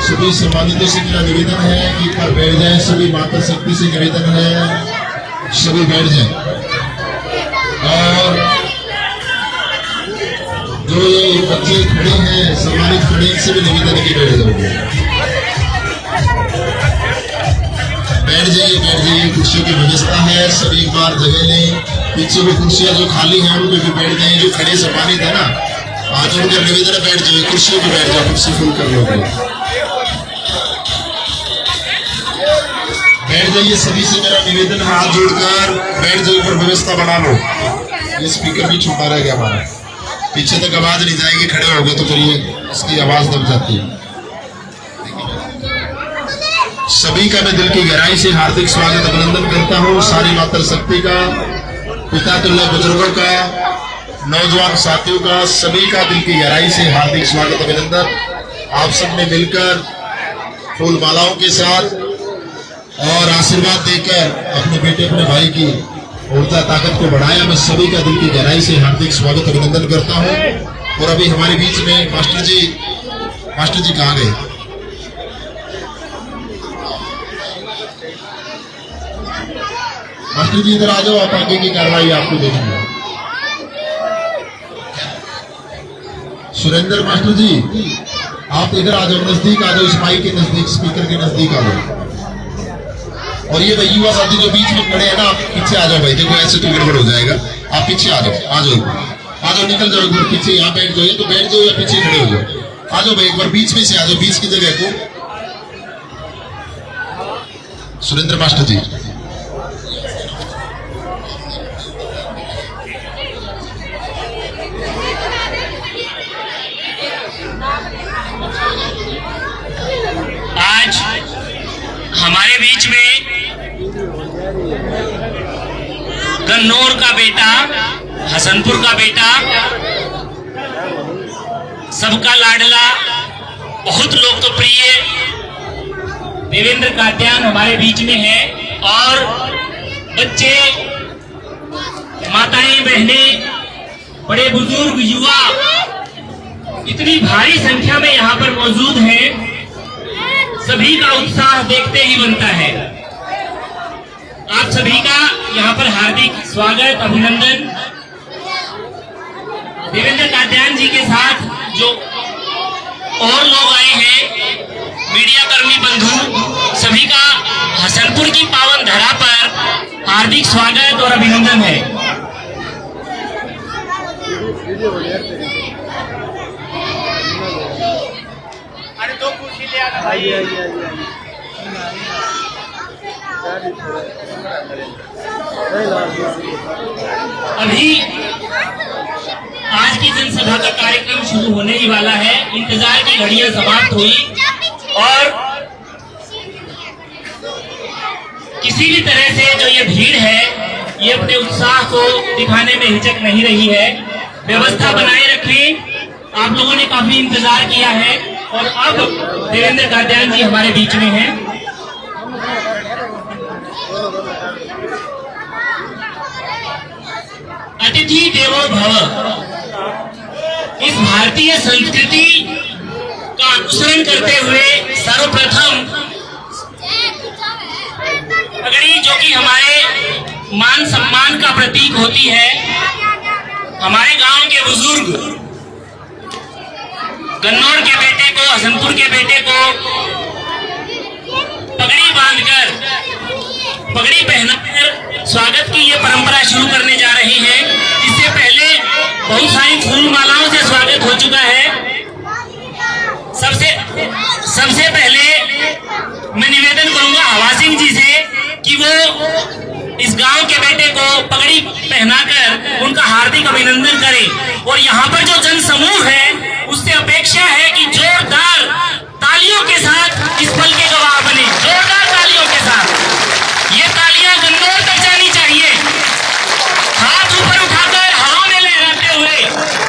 सभी सम्मानितों से मेरा निवेदन है कि पर बैठ जाए। सभी माता शक्ति से निवेदन है सभी बैठ जाए। और जो ये बच्चे खड़े हैं सम्मानित खड़े इनसे भी निवेदन है कि बैठ जाओगे। बैठ जाइए कुर्सियों की व्यवस्था है। सभी एक बार जगह लें। पीछे भी कुर्सियां जो खाली हैं उन पे भी बैठ जाए। जो खड़े सम्मानित है ना आज उनका निवेदन है बैठ जाओ। कुर्सियों पे बैठ जाओ। कुर्सी फुल कर लोगे। बैठ जाइए। सभी से मेरा निवेदन है हाथ जोड़कर बैठ जाइए। पर व्यवस्था बना लो। ये स्पीकर भी छुपा रह गया हमारा। पीछे तक आवाज नहीं जाएगी। खड़े हो गए तो फिर ये इसकी आवाज दब जाती है। सभी का मैं दिल की गहराई से हार्दिक स्वागत अभिनंदन करता हूँ। सारी माता शक्ति का, पिता तुल्य बुजुर्गों का, नौजवान साथियों का, सभी का दिल की गहराई से हार्दिक स्वागत अभिनंदन। आप सब ने मिलकर फूल मालाओं के साथ और आशीर्वाद देकर अपने बेटे अपने भाई की ऊर्जा ताकत को बढ़ाया। मैं सभी का दिल की गहराई से हार्दिक स्वागत अभिनंदन करता हूं। और अभी हमारे बीच में मास्टर जी कहाँ गए? मास्टर जी इधर आ जाओ। आप आगे की कार्रवाई आपको देखेंगे। सुरेंद्र मास्टर जी आप इधर आ जाओ। नजदीक आ जाओ। इस माइक के नजदीक, स्पीकर के नजदीक आ जाओ। और ये भाई युवा साथी जो बीच में खड़े हैं ना आप पीछे आ जाओ भाई। देखो ऐसे तो गड़बड़ हो जाएगा। आप पीछे आ जाओ। आ जाओ निकल जाओ। एक बार पीछे यहाँ बैठ जाओ। तो बैठ जाओ या पीछे खड़े हो जाओ। आ जाओ भाई एक बार बीच में से आ जाओ। बीच की जगह को सुरेंद्र मास्टर जी आज हमारे बीच में गन्नौर का बेटा, हसनपुर का बेटा, सबका लाडला देवेंद्र कात्यान हमारे बीच में है और बच्चे, माताएं, बहनें, बड़े बुजुर्ग, युवा इतनी भारी संख्या में यहाँ पर मौजूद हैं। सभी का उत्साह देखते ही बनता है। आप सभी का यहाँ पर हार्दिक स्वागत, अभिनंदन। देवेंद्र कात्यान जी के साथ जो और लोग आए हैं, मीडिया कर्मी बंधु, सभी का हसनपुर की पावन धरा पर हार्दिक स्वागत और अभिनंदन है। अरे दो कुर्सी ले आना भाई। अभी आज की जनसभा का कार्यक्रम शुरू होने ही वाला है। इंतजार की घड़ियां समाप्त हुई और किसी भी तरह से जो ये भीड़ है, ये अपने उत्साह को दिखाने में हिचक नहीं रही है। व्यवस्था बनाए रखें। आप लोगों ने काफी इंतजार किया है और अब देवेंद्र कात्यान जी हमारे बीच में हैं। अतिथि देवो भव, इस भारतीय संस्कृति का अनुसरण करते हुए सर्वप्रथम पगड़ी, जो कि हमारे मान सम्मान का प्रतीक होती है, हमारे गांव के बुजुर्ग गन्नौर के बेटे को, हसनपुर के बेटे को पगड़ी बांधकर, पगड़ी पहनाकर स्वागत की ये परंपरा शुरू करने जा रहे हैं। इससे पहले बहुत सारी फूल मालाओं से स्वागत हो चुका है। सबसे पहले मैं निवेदन करूंगा हवा सिंह जी से कि वो इस गांव के बेटे को पगड़ी पहनाकर उनका हार्दिक अभिनंदन करें। और यहाँ पर जो जन समूह है, उससे अपेक्षा है कि जोरदार तालियों के साथ इस पल के गवाह बने। जोरदार तालियों के साथ ये तालियां गन्नौर तक जानी चाहिए। हाथ ऊपर उठाकर हवा में लहराते हुए,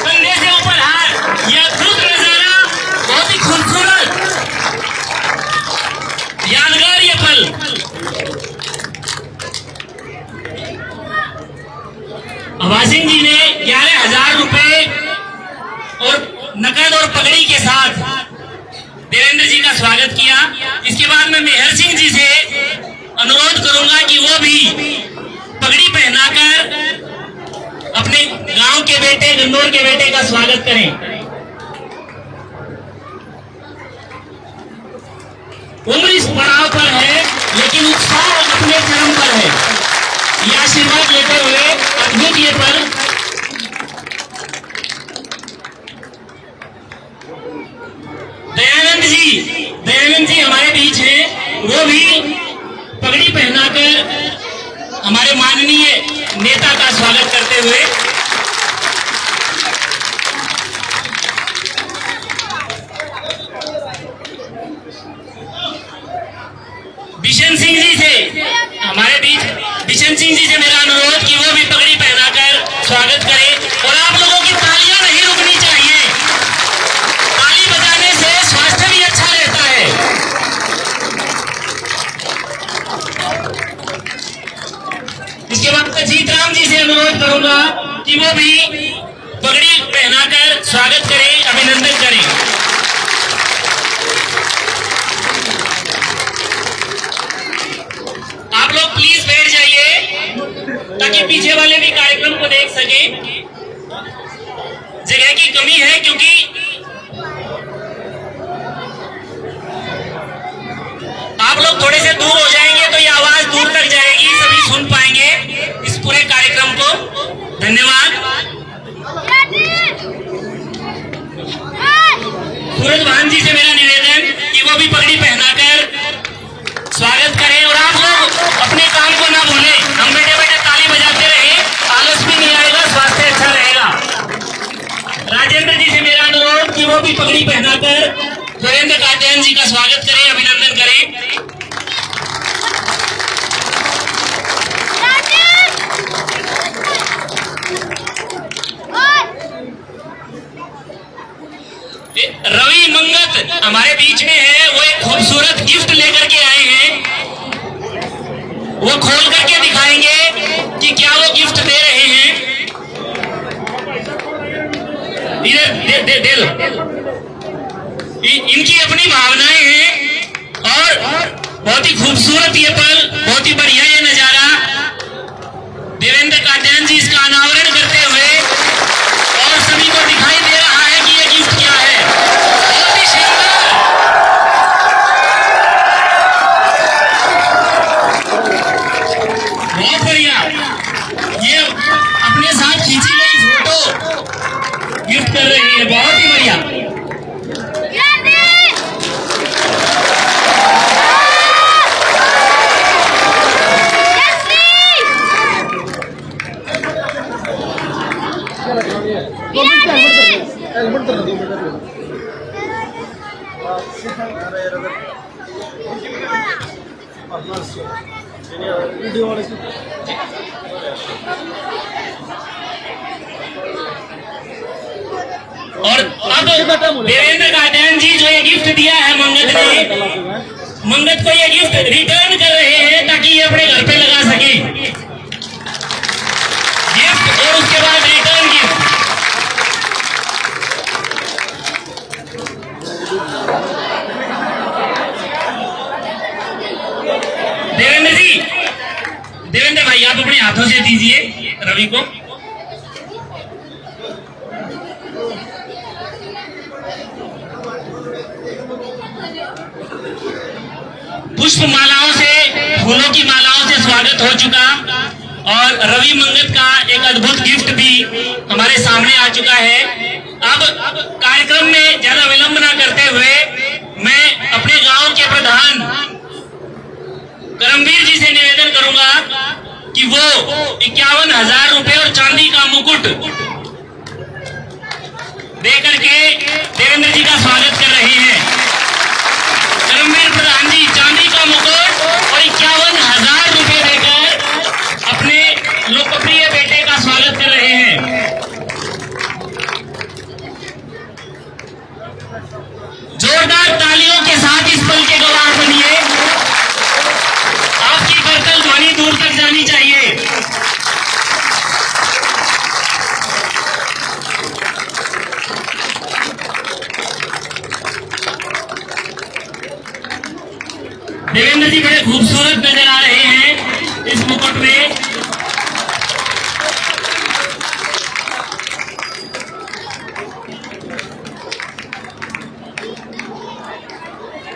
कंधे से ऊपर हाथ, यह अद्भुत नजारा, बहुत ही खूबसूरत, यादगार ये पल। हवा सिंह जी ने 11,000 रुपए और नकद और पगड़ी के साथ देवेंद्र जी का स्वागत किया। इसके बाद मैं मेहर सिंह जी से अनुरोध करूंगा कि वो भी पगड़ी पहनाकर अपने गांव के बेटे, गन्नौर के बेटे का स्वागत करें। उम्र इस पड़ाव पर है, लेकिन उत्साह अपने चरम पर है। यह आशीर्वाद लेते हुए अद्भुत ये पल। दयानंद जी हमारे बीच हैं। वो भी पगड़ी पहनाकर हमारे माननीय नेता का स्वागत करते हुए। बिशन सिंह जी से हमारे बीच, बिशन सिंह जी से मेरा अनुरोध कि वो भी पगड़ी पहनाकर स्वागत करें। और आप लोगों की तालियां नहीं रुकनी चाहिए। ताली बजाने से स्वास्थ्य भी अच्छा रहता है। इसके बाद अजीत राम जी से अनुरोध करूंगा कि वो भी पगड़ी पहनाकर स्वागत करें, अभिनंदन करें। आप लोग प्लीज बैठ जाइए ताकि पीछे वाले भी कार्यक्रम को देख सके। जगह की कमी है, क्योंकि आप लोग थोड़े से दूर हो जाएंगे तो ये आवाज दूर तक जाएगी, सभी सुन पाएंगे इस पूरे कार्यक्रम को। धन्यवाद। सूरज भान जी से मेरा निवेदन कि वो भी पगड़ी पहनाकर स्वागत करें। और आप लोग अपने काम को ना भूलें। हम बैठे बैठे ताली बजाते रहे, आलस भी नहीं आएगा, स्वास्थ्य अच्छा रहेगा। राजेंद्र जी से मेरा अनुरोध कि वो भी पगड़ी पहनाकर देवेंद्र कात्यान जी का स्वागत करें, अभिनंदन करें। रवि मंगत हमारे बीच में है। वो एक खूबसूरत गिफ्ट लेकर के आए हैं। वो खोल करके दिखाएंगे कि क्या वो गिफ्ट दे रहे हैं। इधर दे लो। इनकी अपनी भावनाएं हैं और बहुत ही खूबसूरत ये पल, बहुत ही बढ़िया ये नजारा। देवेंद्र कात्यायन जी इसका अनावरण करते हुए और सभी को दिखाई दे रहा है कि ये गिफ्ट क्या है। बहुत ही शानदार, बहुत बढ़िया। ये अपने साथ खींची गई फोटो गिफ्ट कर रही है, बहुत ही बढ़िया। और अब देवेंद्र कात्यायन जी जो ये गिफ्ट दिया है मंगत ने, मंगत को ये गिफ्ट रिटर्न कर रहे हैं ताकि ये अपने घर पे लगा सके गिफ्ट, और उसके बाद रिटर्न गिफ्ट। देवेंद्र जी, देवेंद्र भाई आप अपने हाथों से दीजिए रवि को। पुष्प मालाओं से, फूलों की मालाओं से स्वागत हो चुका और रवि मंगत का एक अद्भुत गिफ्ट भी हमारे सामने आ चुका है। अब कार्यक्रम में ज्यादा विलंब न करते हुए मैं अपने गांव के प्रधान करमवीर जी से निवेदन करूंगा कि वो 51,000 रुपए और चांदी का मुकुट दे करके देवेंद्र जी का स्वागत कर रहे हैं। करमवीर प्रधान जी चांदी का मुकुट और 51,000 रुपए देकर अपने लोकप्रिय बेटे का स्वागत कर रहे हैं। जोरदार तालियों के साथ इस पल के गवाह बनिए। आपकी करतल ध्वनि दूर तक जानी चाहिए। देवेंद्र जी बड़े खूबसूरत नजर आ रहे हैं इस मुकुट में।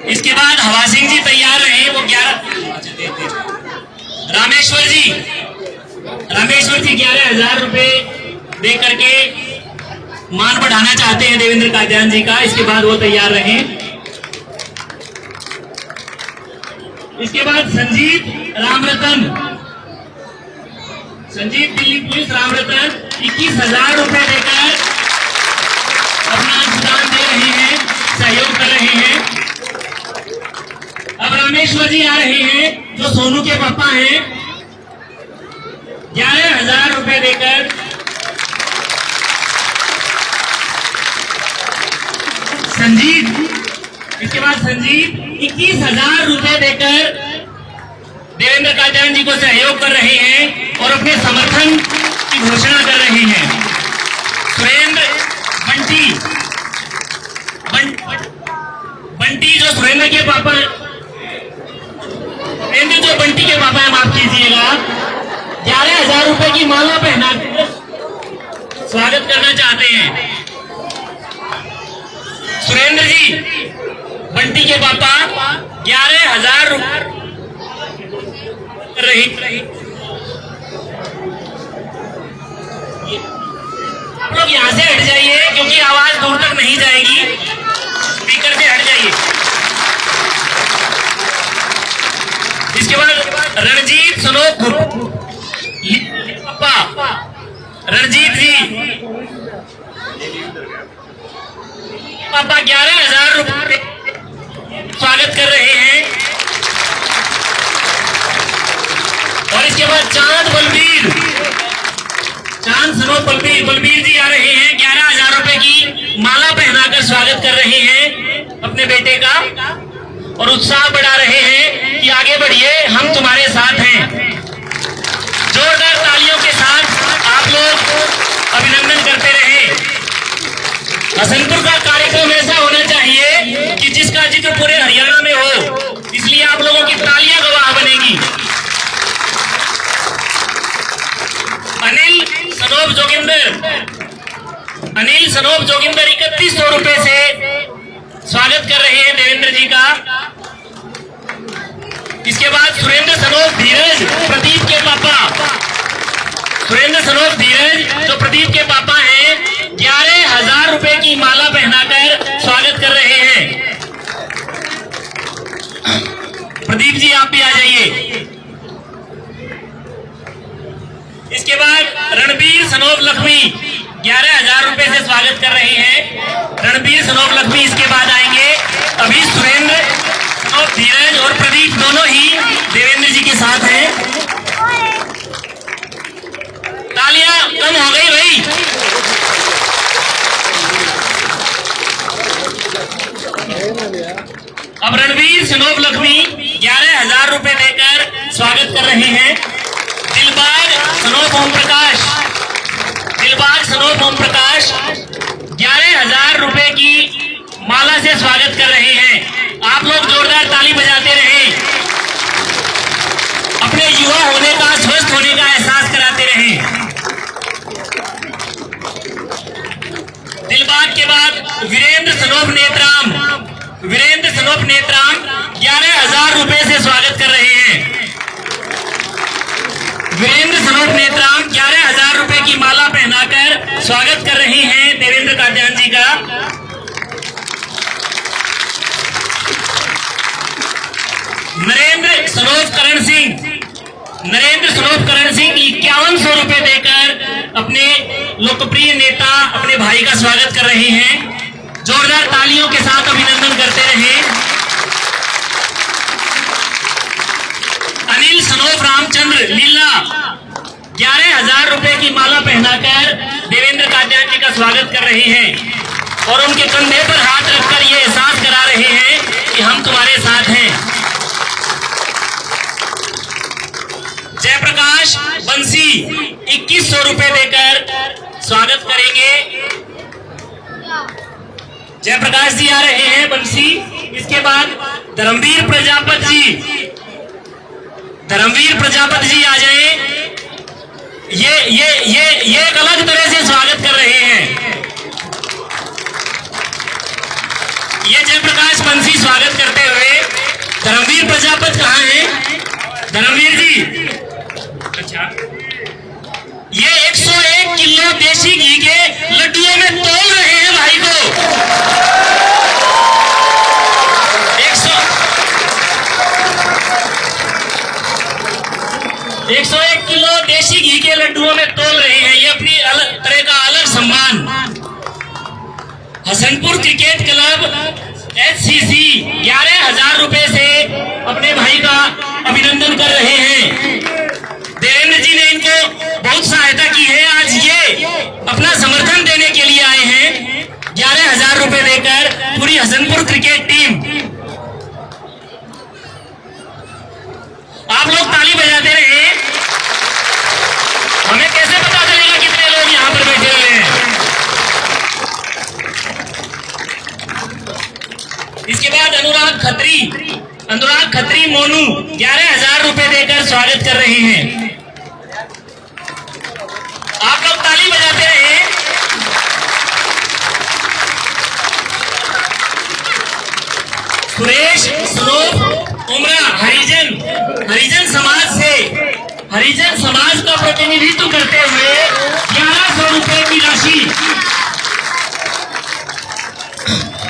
इसके बाद हवा सिंह जी तैयार रहे, वो 11 रामेश्वर जी 11,000 रुपए दे करके मान बढ़ाना चाहते हैं देवेंद्र कात्यायन जी का। इसके बाद वो तैयार रहे। इसके बाद संजीत दिल्ली पुलिस रामरतन 21,000 रुपए देकर अपना योगदान दे रहे हैं, सहयोग कर रहे हैं। अब रामेश्वर जी आ रहे हैं जो सोनू के पापा हैं, 11,000 रुपए देकर। इसके बाद संजीत 21,000 रुपए देकर देवेंद्र कात्यायन जी को सहयोग कर रहे हैं और अपने समर्थन की घोषणा कर रहे हैं। सुरेंद्र बंटी जो सुरेंद्र के पापा, सुरेंद्र जो बंटी के पापा है, माफ कीजिएगा, 11,000 रुपए की माला पहना स्वागत करना चाहते हैं। सुरेंद्र जी बंटी के पापा 11,000 रुपए रही। आप लोग यहां से हट जाइए क्योंकि आवाज दूर तक नहीं जाएगी, स्पीकर से हट जाइए। इसके बाद रणजीत सनोख पापा, रणजीत जी पापा 11,000 रुपए स्वागत कर रहे हैं। और इसके बाद चांद सनोख बलबीर जी आ रहे हैं, 11,000 रुपए की माला पहनाकर स्वागत कर रहे हैं अपने बेटे का और उत्साह बढ़ा रहे हैं कि कि आगे बढ़िए, हम तुम्हारे साथ हैं। जोरदार तालियों के साथ आप लोग अभिनंदन करते रहे। हसनपुर का कार्यक्रम ऐसा होना चाहिए कि जिसका जिक्र पूरे हरियाणा में हो, इसलिए आप लोगों की तालियां गवाह बनेगी। अनिल सनोप जोगिंदर 3100 रुपए से स्वागत कर रहे हैं देवेंद्र जी का। इसके बाद सुरेंद्र सनोप धीरज, प्रदीप के पापा, सुरेंद्र सनोप धीरज जो प्रदीप के पापा हैं, 11,000 रुपए की माला पहनाकर स्वागत कर रहे हैं। प्रदीप जी आप भी आ जाइए। इसके बाद रणबीर सनोप लक्ष्मी 11,000 रुपए से स्वागत कर रहे हैं। रणबीर सनोप लक्ष्मी इसके बाद आएंगे। अभी सुरेंद्र सनोप धीरज और प्रदीप दोनों ही देवेंद्र जी के साथ हैं। तालियां कम हो गई भाई। अब रणबीर सनोप लक्ष्मी 11,000 रुपए देकर स्वागत कर रहे हैं। दिलबाग सनोप ओम प्रकाश 11,000 रुपए की माला से स्वागत कर रहे हैं। आप लोग जोरदार ताली बजाते रहे, अपने युवा होने का, स्वस्थ होने का एहसास कराते रहे। दिलबाग के बाद वीरेंद्र सनोप नेत्राम 11,000 रुपए से स्वागत कर रहे हैं। वीरेंद्र सनोप नेत्राम 11,000 रुपए की माला पहनाकर स्वागत कर रहे हैं देवेंद्र कात्यायन जी का। नरेंद्र सनोप करण सिंह 5100 रुपए देकर अपने लोकप्रिय नेता, अपने भाई का स्वागत कर रहे हैं। जोरदार तालियों के साथ अभिनंदन करते रहे। अनिल सनोप रामचंद्र लीला 11,000 रुपए की माला पहनाकर देवेंद्र कात्यायन जी का स्वागत कर रहे हैं और उनके कंधे पर हाथ रखकर ये एहसास करा रहे हैं कि हम तुम्हारे साथ हैं। जयप्रकाश बंसी 2100 रुपए देकर स्वागत करेंगे। जयप्रकाश जी आ रहे हैं, बंसी। इसके बाद धर्मवीर प्रजापति जी आ जाए। ये एक अलग तरह से स्वागत कर रहे हैं। ये जयप्रकाश बंसी स्वागत करते हुए। धर्मवीर प्रजापति कहाँ हैं? धर्मवीर जी, अच्छा, ये 101 किलो देसी घी के लड्डुओं में तोल रहे हैं भाई को। 101 किलो देसी घी के लड्डुओं में तोल रहे हैं। ये अपनी अलग तरह का अलग सम्मान। हसनपुर क्रिकेट क्लब HCC 11,000 रुपए से अपने भाई का अभिनंदन कर रहे हैं। देवेंद्र जी ने इनको बहुत सहायता की है। आज ये अपना समर्थन देने के लिए आए हैं। 11,000 रुपए देकर पूरी हसनपुर क्रिकेट टीम। आप लोग ताली बजाते रहे। हमें कैसे पता चलेगा कितने लोग यहाँ पर बैठे हुए हैं? इसके बाद अनुराग खत्री मोनू 11,000 रुपए देकर स्वागत कर रहे हैं। आप लोग ताली बजाते रहे। सुरेश सनोप उमरा हरिजन समाज का प्रतिनिधित्व करते हुए 1100 रुपए की राशि।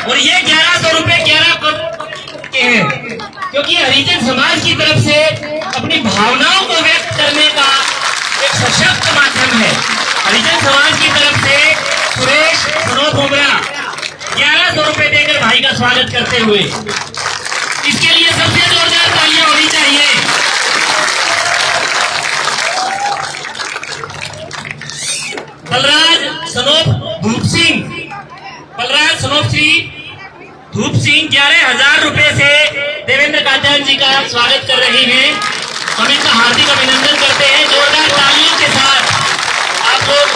और ये 1100 रुपए 11 के हैं, क्योंकि हरिजन समाज की तरफ से अपनी भावनाओं को व्यक्त करने का एक सशक्त माध्यम है। हरिजन समाज की तरफ से सुरेश सनोप उमरा 1100 रुपए देकर भाई का स्वागत करते हुए। इसके लिए सबसे जोरदार तालियां होनी चाहिए। बलराज सनोप धूप सिंह 11,000 रुपए से देवेंद्र कात्यायन जी का स्वागत कर रहे हैं। हम इनका हार्दिक अभिनंदन करते हैं जोरदार तालियों के साथ। आप लोग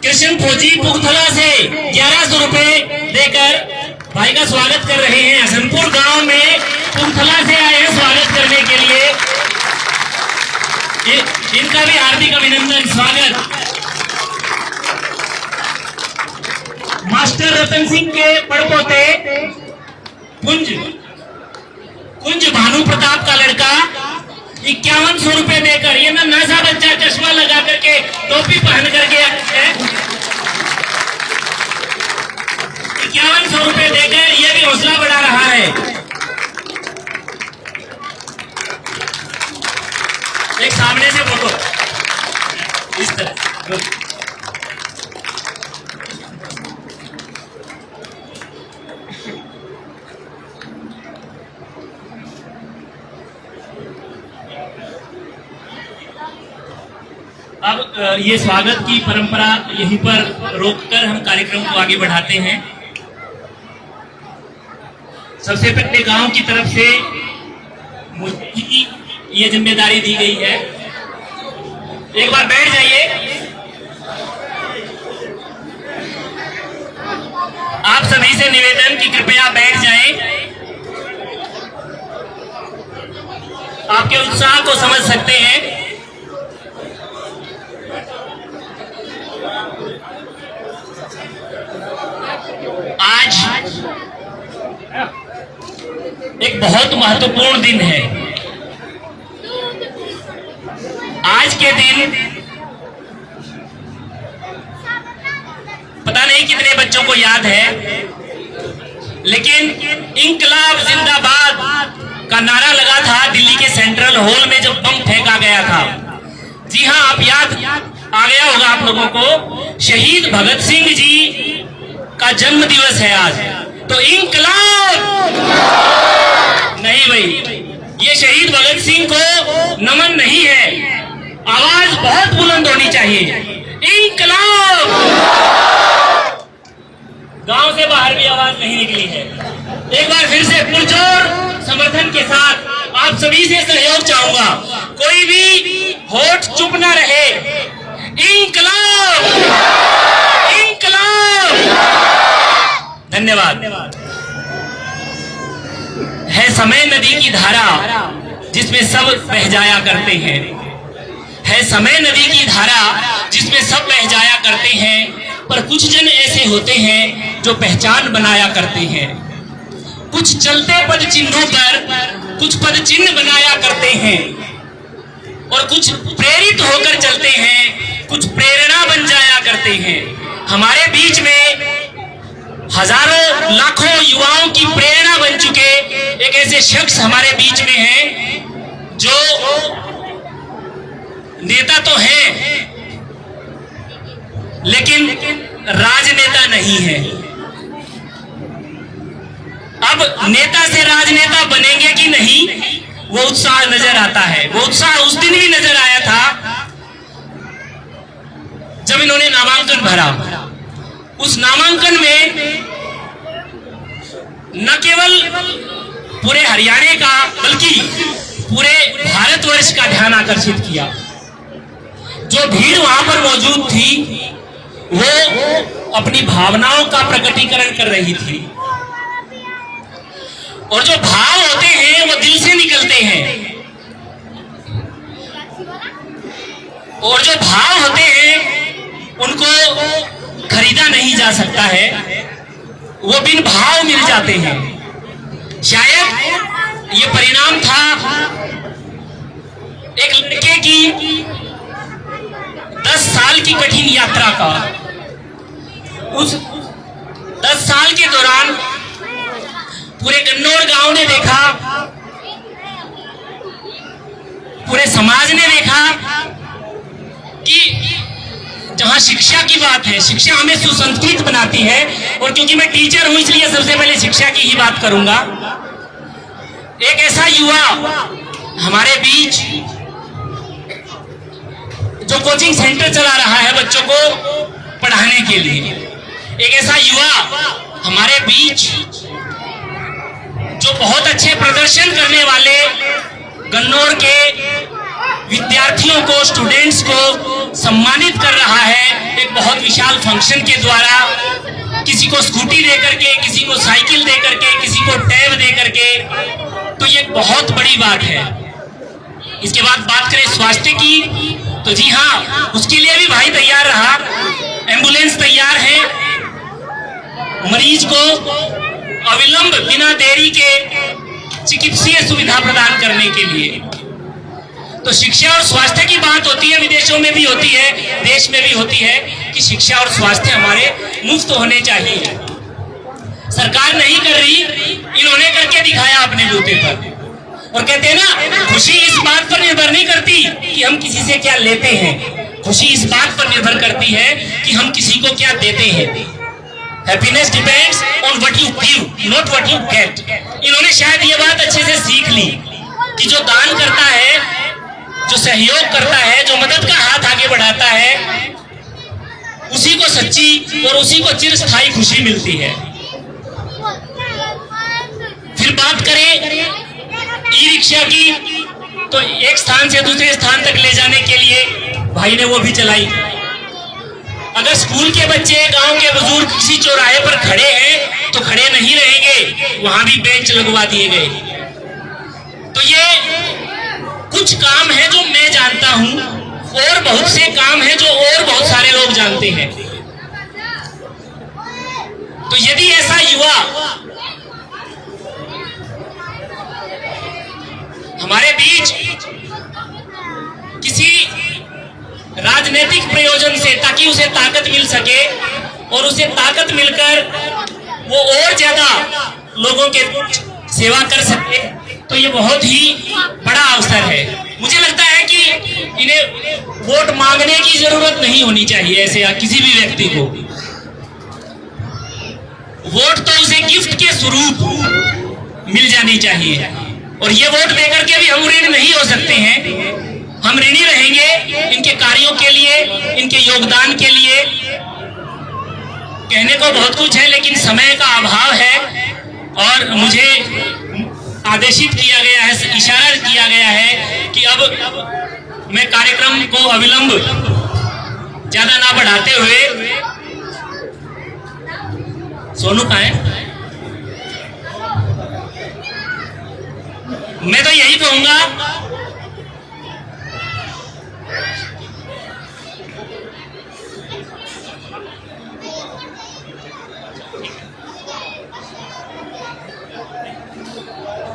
कृष्ण फौजी पुगथला से 1100 रुपए देकर भाई का स्वागत कर रहे हैं। हसनपुर गांव में पुगथला से आए हैं स्वागत करने के लिए। इनका भी हार्दिक अभिनंदन स्वागत। मास्टर रतन सिंह के पड़पोते कुंज भानु प्रताप का लड़का 5100 रुपए देकर, ये ना नशा बच्चा चश्मा लगा करके टोपी पहन करके 5100 रुपए देकर ये भी हौसला बढ़ा रहा है। एक सामने से फोटो इस तरह। अब ये स्वागत की परंपरा यहीं पर रोककर हम कार्यक्रम को आगे बढ़ाते हैं। सबसे पहले गांव की तरफ से मुझे ये जिम्मेदारी दी गई है। एक बार बैठ जाइए। आप सभी से निवेदन कि कृपया बैठ जाएं। आपके उत्साह को समझ सकते हैं। आज एक बहुत महत्वपूर्ण दिन है। आज के दिन पता नहीं कितने बच्चों को याद है, लेकिन इंकलाब जिंदाबाद का नारा लगा था दिल्ली के सेंट्रल हॉल में जब बम फेंका गया था। जी हां, आप याद आ गया होगा आप लोगों को। शहीद भगत सिंह जी का जन्म दिवस है आज। तो इंकलाब नहीं भाई, ये शहीद भगत सिंह को नमन नहीं है। आवाज बहुत बुलंद होनी चाहिए। इंकलाब। गांव से बाहर भी आवाज नहीं निकली है। एक बार फिर से पुरजोर समर्थन के साथ आप सभी से सहयोग चाहूंगा। कोई भी होठ चुप ना रहे। इंकलाब, इंकलाब। धन्यवाद। है समय नदी की धारा जिसमें सब बह जाया करते हैं। है समय नदी की धारा जिसमें सब बह जाया करते हैं। पर कुछ जन ऐसे होते हैं जो पहचान बनाया करते हैं। कुछ चलते पद चिन्हों पर कुछ पद चिन्ह बनाया करते हैं। और कुछ प्रेरित होकर चलते हैं, कुछ प्रेरणा बन जाया करते हैं। हमारे बीच में हजारों लाखों युवाओं की प्रेरणा बन चुके एक ऐसे शख्स हमारे बीच में हैं जो नेता तो हैं लेकिन राजनेता नहीं है। अब नेता से राजनेता बनेंगे कि नहीं, वो उत्साह नजर आता है। वो उत्साह उस दिन भी नजर आया था जब इन्होंने नामांकन भरा। उस नामांकन में न केवल पूरे हरियाणा का बल्कि पूरे भारतवर्ष का ध्यान आकर्षित किया। जो भीड़ वहां पर मौजूद थी वो अपनी भावनाओं का प्रकटीकरण कर रही थी। और जो भाव होते हैं वो दिल से निकलते हैं। और जो भाव होते हैं उनको खरीदा नहीं जा सकता है, वो बिन भाव मिल जाते हैं। शायद ये परिणाम था एक लड़के की 10 साल की कठिन यात्रा का। उस 10 साल के दौरान पूरे गन्नौर गांव ने देखा, पूरे समाज ने देखा कि जहां शिक्षा की बात है, शिक्षा हमें सुसंस्कृत बनाती है। और क्योंकि मैं टीचर हूं इसलिए सबसे पहले शिक्षा की ही बात करूंगा। एक ऐसा युवा हमारे बीच जो कोचिंग सेंटर चला रहा है बच्चों को पढ़ाने के लिए, एक ऐसा युवा हमारे बीच जो बहुत अच्छे प्रदर्शन करने वाले गन्नौर के विद्यार्थियों को, स्टूडेंट्स को सम्मानित कर रहा है एक बहुत विशाल फंक्शन के द्वारा। किसी को स्कूटी दे करके, किसी को साइकिल दे करके, किसी को टैब दे करके, तो ये बहुत बड़ी बात है। इसके बाद बात करें स्वास्थ्य की, तो जी हाँ, उसके लिए भी भाई तैयार रहा। एम्बुलेंस तैयार है मरीज को अविलंब बिना देरी के चिकित्सीय सुविधा प्रदान करने के लिए। तो शिक्षा और स्वास्थ्य की बात होती है, विदेशों में भी होती है, देश में भी होती है कि शिक्षा और स्वास्थ्य हमारे मुफ्त होने चाहिए। सरकार नहीं कर रही, इन्होंने करके दिखाया अपने बूते पर। और कहते हैं ना, खुशी इस बात पर निर्भर नहीं करती कि हम किसी से क्या लेते हैं, खुशी इस बात पर निर्भर करती है कि हम किसी को क्या देते हैं। Happiness depends on what you give, not what you get. इन्होंने शायद ये बात अच्छे से सीख ली कि जो दान करता है, जो सहयोग करता है, जो मदद का हाथ आगे बढ़ाता है, उसी को सच्ची और उसी को चिरस्थायी खुशी मिलती है। फिर बात करें ई रिक्शा की, तो एक स्थान से दूसरे स्थान तक ले जाने के लिए भाई ने वो भी चलाई। अगर स्कूल के बच्चे, गांव के बुजुर्ग किसी चौराहे पर खड़े हैं तो खड़े नहीं रहेंगे, वहां भी बेंच लगवा दिए गए। तो ये कुछ काम है जो मैं जानता हूं, और बहुत से काम है जो और बहुत सारे लोग जानते हैं। तो यदि ऐसा युवा हमारे बीच किसी राजनीतिक प्रयोजन से, ताकि उसे ताकत मिल सके और उसे ताकत मिलकर वो और ज्यादा लोगों के सेवा कर सके, तो ये बहुत ही बड़ा अवसर है। मुझे लगता है कि इन्हें वोट मांगने की जरूरत नहीं होनी चाहिए ऐसे किसी भी व्यक्ति को। वोट तो उसे गिफ्ट के स्वरूप मिल जानी चाहिए, और ये वोट देकर के भी हम ऋणी नहीं हो सकते हैं। हम ऋणी रहेंगे इनके कार्यों के लिए, इनके योगदान के लिए। कहने को बहुत कुछ है, लेकिन समय का अभाव है, और मुझे आदेशित किया गया है, इशारा किया गया है कि अब मैं कार्यक्रम को अविलंब ज्यादा ना बढ़ाते हुए, सोनू कहाँ है? मैं तो यही कहूंगा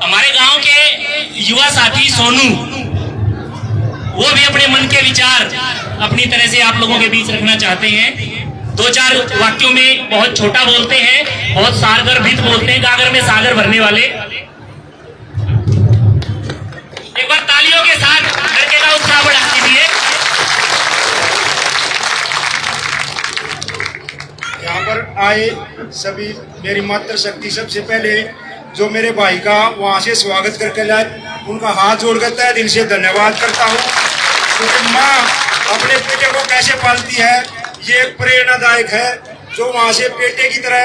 हमारे गांव के युवा साथी सोनू, वो भी अपने मन के विचार अपनी तरह से आप लोगों के बीच रखना चाहते हैं। दो चार वाक्यों में बहुत छोटा बोलते हैं, बहुत सागरभित बोलते हैं, गागर में सागर भरने वाले। एक बार तालियों के साथ लड़के का उत्साह बढ़ा दीजिए। यहाँ पर आए सभी मेरी मातृशक्ति, सबसे पहले जो मेरे भाई का वहाँ से स्वागत करके लाए, उनका हाथ जोड़ कर तहे दिल से धन्यवाद करता हूँ। क्योंकि माँ अपने बेटे को कैसे पालती है, ये एक प्रेरणादायक है। जो वहाँ से बेटे की तरह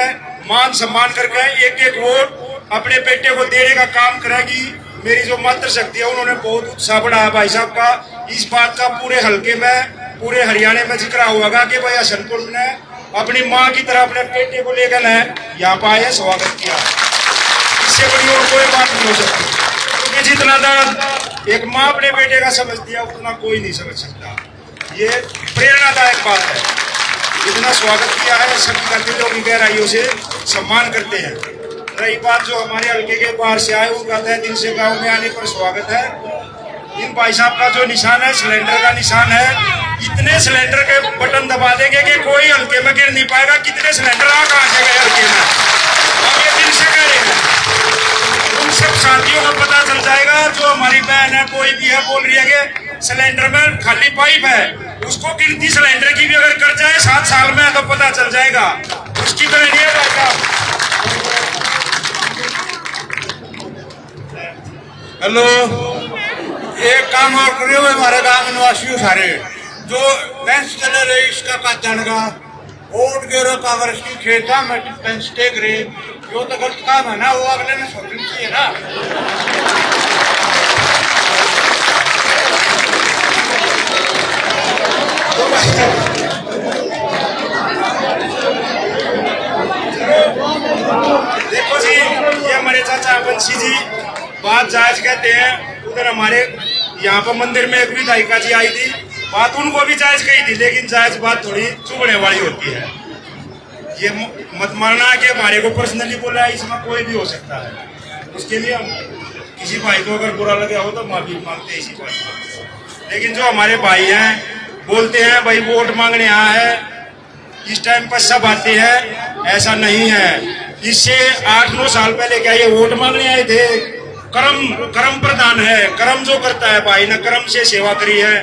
मान सम्मान करके एक एक वोट अपने बेटे को देने का काम करेगी। मेरी जो मातृशक्ति है, उन्होंने बहुत उत्साह बढ़ाया भाई साहब का। इस बात का पूरे हल्के में, पूरे हरियाणा में जिक्र होगा कि भाई हसनपुर ने अपनी माँ की तरह अपने बेटे को लेकर यहाँ पर आए, स्वागत किया। इससे बड़ी और कोई बात नहीं हो सकती, क्योंकि जितना दर्द एक माँ अपने बेटे का समझ दिया, उतना कोई नहीं समझ सकता। ये प्रेरणादायक बात है। इतना स्वागत किया है, सभी का दिलों की गहराइयों से सम्मान करते हैं। रही बात जो हमारे हल्के के बाहर से आए, उनका तहे दिल से गाँव में आने पर स्वागत है। इन भाई साहब का जो निशान है, सिलेंडर का निशान है। इतने सिलेंडर के बटन दबा देंगे कि कोई हल्के में गिर नहीं पाएगा। कितने सिलेंडर कहाँ से गए हल्के में, हम ये दिल से कह रहे हैं। उन सब साथियों को पता चल जाएगा, जो हमारी बहन है, कोई भी है, बोल रही है कि सिलेंडर में खाली पाइप है, उसको गिनती सिलेंडर की भी अगर कर जाए 7 साल में, तो पता चल जाएगा। उसकी तरह नहीं है भाई साहब। हेलो, एक काम और करियो हमारे गांव निवासियों सारे, जो बैंक चले रहे इसका काटने का वोट गिरो कागर की खेता में पेंस्टेक रे यो तो गलत काम है ना, वो अगले ने सोचना चाहिए ना। देखो जी, ये हमारे चाचा बंशी जी बात जायज कहते हैं। उधर हमारे यहाँ पर मंदिर में एक विधायिका जी आई थी, बात उनको भी जायज कही थी, लेकिन जायज बात थोड़ी चुभने वाली होती है। ये मत मानना कि हमारे को पर्सनली बोला है, इसमें कोई भी हो सकता है। उसके लिए हम किसी भाई को अगर बुरा लगा हो तो माफी मांगते हैं इसी बात पर। लेकिन जो हमारे भाई हैं बोलते हैं भाई वोट मांगने आया है, इस टाइम पर सब आते हैं, ऐसा नहीं है। इससे 8-9 साल पहले क्या ये वोट मांगने आए थे? कर्म प्रधान है, कर्म जो करता है भाई ने कर्म से सेवा करी है।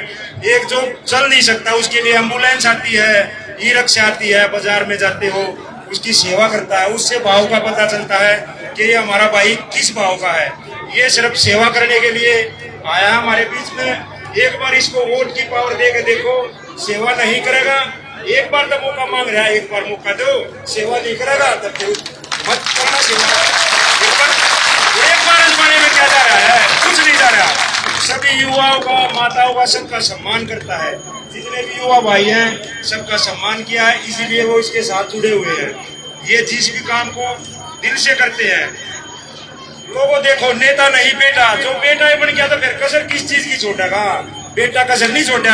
एक जो चल नहीं सकता उसके लिए एम्बुलेंस आती है, ई रिक्शा आती है, बाजार में जाते हो उसकी सेवा करता है, उससे भाव का पता चलता है कि ये हमारा भाई किस भाव का है। ये सिर्फ सेवा करने के लिए आया हमारे बीच में। एक बार इसको वोट की पावर दे के देखो, सेवा नहीं करेगा, एक बार तो मौका मांग रहा है, एक बार मौका दो, सेवा नहीं करेगा तो फिर मत करना सेवा। एक बार जमाने में क्या जा रहा है? कुछ नहीं जा रहा। सभी युवाओं का, माताओं का, सबका सम्मान करता है। जितने भी युवा भाई हैं सबका सम्मान किया है, इसीलिए वो इसके साथ जुड़े हुए हैं। ये जिस भी काम को दिल से करते हैं। लोगों देखो, नेता नहीं बेटा, जो बेटा ही बन गया तो फिर कसर किस चीज की छोड़ेगा? बेटा कसर नहीं छोड़ता,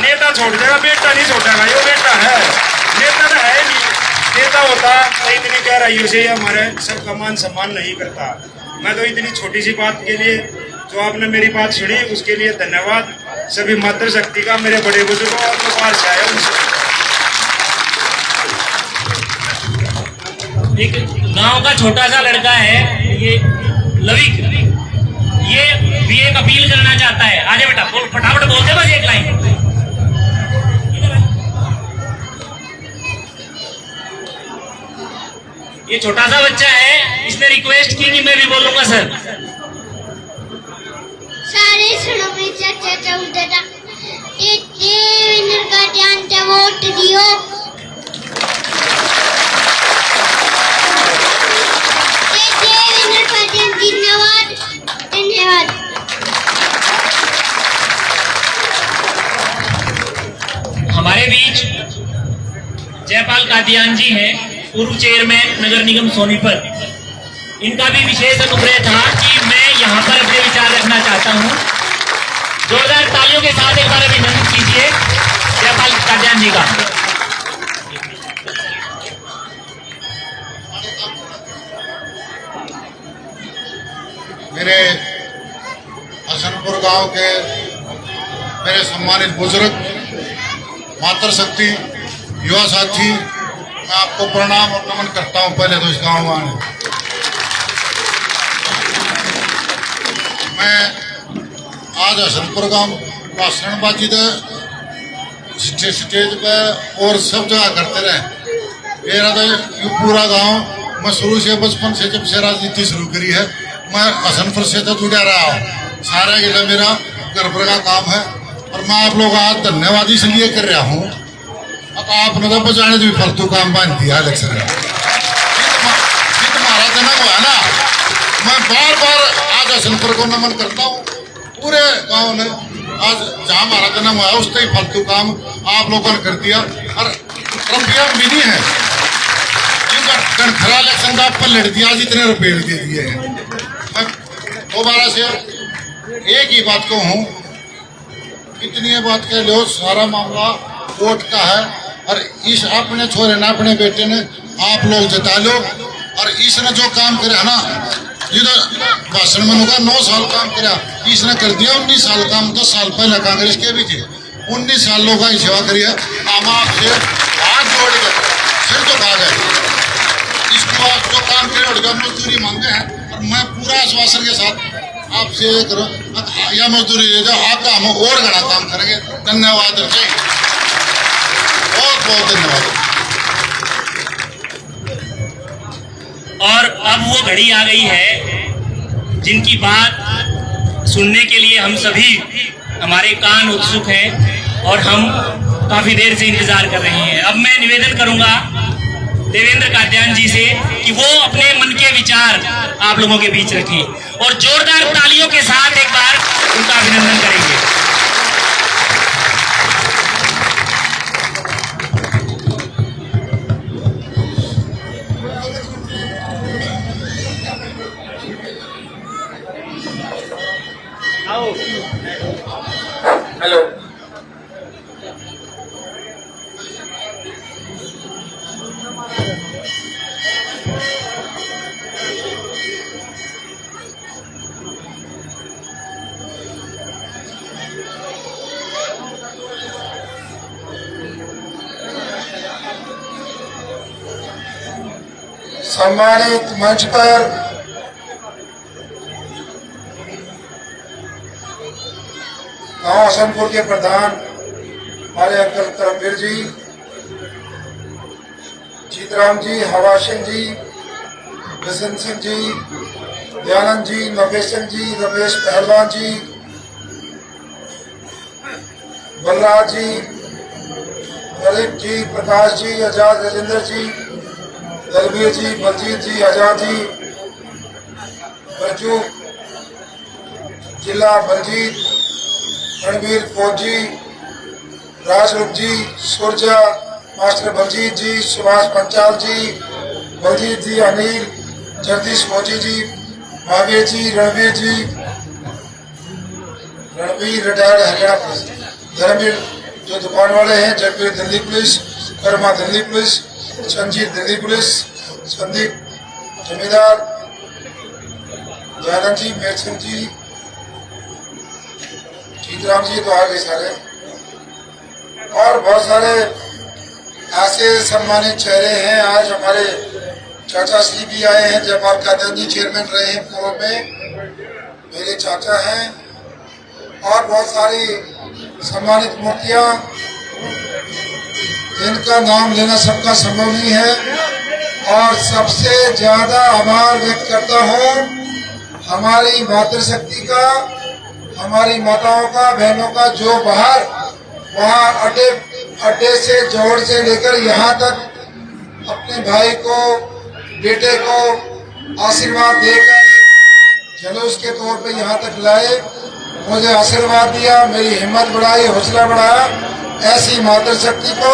नेता छोड़ देगा, बेटा नहीं छोड़ेगा। ये बेटा है, नेता तो है नहीं। नेता होता तो इतनी गहराइयों से हमारे सबका मान सम्मान नहीं करता। मैं तो इतनी छोटी सी बात के लिए जो आपने मेरी बात सुनी उसके लिए धन्यवाद। सभी मातृशक्ति का, मेरे बड़े बुजुर्गों और बाहर से आए उनसे। एक गांव का छोटा सा लड़का है, ये लविक, ये भी एक अपील करना चाहता है। आजे बेटा, बोल, फटाफट बोलते बस एक लाइन। ये छोटा सा बच्चा है, इसने रिक्वेस्ट की कि मैं भी बोलूंगा सर। सारे सुनो मेरे चाचा चौधरा, ये विनर का ध्यान से वोट दियो। ये विनर का ध्यान, धन्यवाद धन्यवाद। हमारे बीच जयपाल कादियान जी हैं, पूर्व चेयरमैन नगर निगम सोनीपत। इनका भी विशेष अनुग्रह था कि मैं यहाँ पर अपने विचार रखना चाहता हूँ। जोरदार तालियों के साथ एक बार अभिनंदन कीजिए जयपाल कादियान जी का। मेरे हसनपुर गांव के मेरे सम्मानित बुजुर्ग, मातृशक्ति, युवा साथी, मैं आपको प्रणाम और नमन करता हूं। पहले तो इस गांव में आने, मैं आज हसनपुर गांव भाषणबाजी स्टेज पे और सब जगह करते रहे। मेरा तो ये पूरा गांव, मैं शुरू से बचपन से जब से राजनीति शुरू करी है, मैं हसनपुर से तो जुड़ा रहा हूँ। सारा जिला मेरा गर्व का काम है और मैं आप लोग आज धन्यवाद इसलिए कर रहा हूँ। अब आपने तो बचाने जो फालतू काम बांध दिया इलेक्शन का। तुम्हारा जन्म हुआ ना, मैं बार बार आज हसनपुर को नमन करता हूँ। पूरे गांव ने आज जहाँ हमारा जन्म हुआ उसका ही फालतू काम आप लोगों ने कर दिया और ट्रॉफियां मिली है। खरा इलेक्शन का पर लड़ दिया, आज इतने रुपये दे दिए हैं। मैं दोबारा से एक ही बात को हूँ, इतनी बात कह लो, सारा मामला वोट का है और इस अपने छोरे ने, अपने बेटे ने आप लोग जिता लो। और इसने जो काम करे ना, भाषण में होगा 9 साल काम करा, इसने कर दिया 19 साल काम। 10 साल पहले कांग्रेस के भी थे, 19 साल लोगों की सेवा करी है। हम आपसे हाथ जोड़ के सिर झुका गए, इसको जो काम करे मजदूरी मांगे हैं और मैं पूरा आश्वासन के साथ आपसे करो या मजदूरी दे जाओ, आपका हम और घना काम करेंगे। धन्यवाद, बहुत बहुत धन्यवाद। और अब वो घड़ी आ गई है जिनकी बात सुनने के लिए हम सभी, हमारे कान उत्सुक हैं और हम काफी देर से इंतजार कर रही हैं। अब मैं निवेदन करूंगा देवेंद्र कात्यायन जी से कि वो अपने मन के विचार आप लोगों के बीच रखें और जोरदार तालियों के साथ एक बार उनका अभिनंदन करेंगे। हेलो, सम्मानित मंच पर गांव हसनपुर के प्रधान हमारे अंकल करमवीर जी, जीतराम जी, हवा सिंह जी, बिशन सिंह जी, दयानंद जी, नवेश सिंह जी, रमेश पहलवान जी, बलराज जी, ललित जी, प्रकाश जी, आजाद राजेंद्र जी, दलबीर जी, बलजीत जी, आजाद जी, बच्चू जिला बलजीत, रणवीर फौजी, राजरूप जी, सुरजा, मास्टर बलजीत जी, सुभाष पंचाल जी, बलजीत जी, अनिल, जगदीश फौजी जी, महावीर जी, रणवीर जी, रणवीर रिटायर्ड हरियाणा पुलिस, धर्मवीर जो दुकान वाले हैं, Jagveer Delhi police, Karma Delhi police, Sanjeet Delhi police, Sandeep जमींदार, दयानंद जी, मेर सिंह जी, जीतराम जी तो आ गए सारे, और बहुत सारे ऐसे सम्मानित चेहरे हैं। आज हमारे चाचा श्री भी आए हैं, जयपाल कात्यायन जी चेयरमैन रहे हैं पूर्व में, मेरे चाचा हैं, और बहुत सारी सम्मानित मूर्तियां जिनका नाम लेना सबका संभव नहीं है। और सबसे ज्यादा आभार व्यक्त करता हूं हमारी मातृशक्ति का, हमारी माताओं का, बहनों का, जो बाहर वहाँ अड्डे से जोड़ से लेकर यहाँ तक अपने भाई को, बेटे को आशीर्वाद देकर जुलूस के तौर पे यहाँ तक लाए, मुझे आशीर्वाद दिया, मेरी हिम्मत बढ़ाई, हौसला बढ़ाया। ऐसी मातृशक्ति को